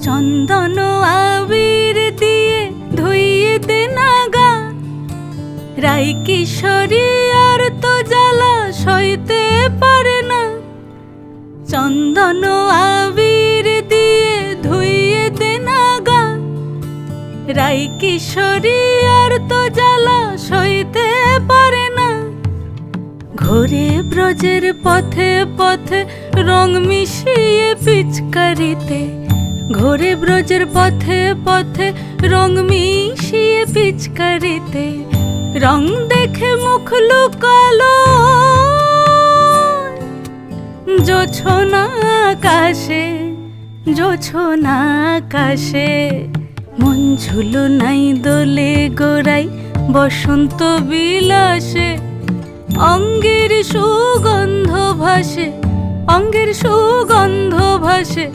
চন্দন আবির দিয়ে ধুইয়ে দে না গা, রাই কিশোরী আর তো জ্বালা সইতে পারে না। চন্দন আবির দিয়ে ধুইয়ে দে না গা, রাই কিশোরী আর তো জ্বালা সইতে পারে না। ঘোরে ব্রজের পথে পথে রং মিশিয়ে পিচকারিতে, ঘোরে ব্রজের পথে পথে রং মিশিয়ে পিচকারিতে, রং দেখে মুখ লুকালো জোছনা আকাশে, জোছনা আকাশে। মন ঝুলো নাই দোলে গোড়াই বসন্ত বিলাসে, অঙ্গের সুগন্ধ ভাসে, অঙ্গের সুগন্ধ ভাসে।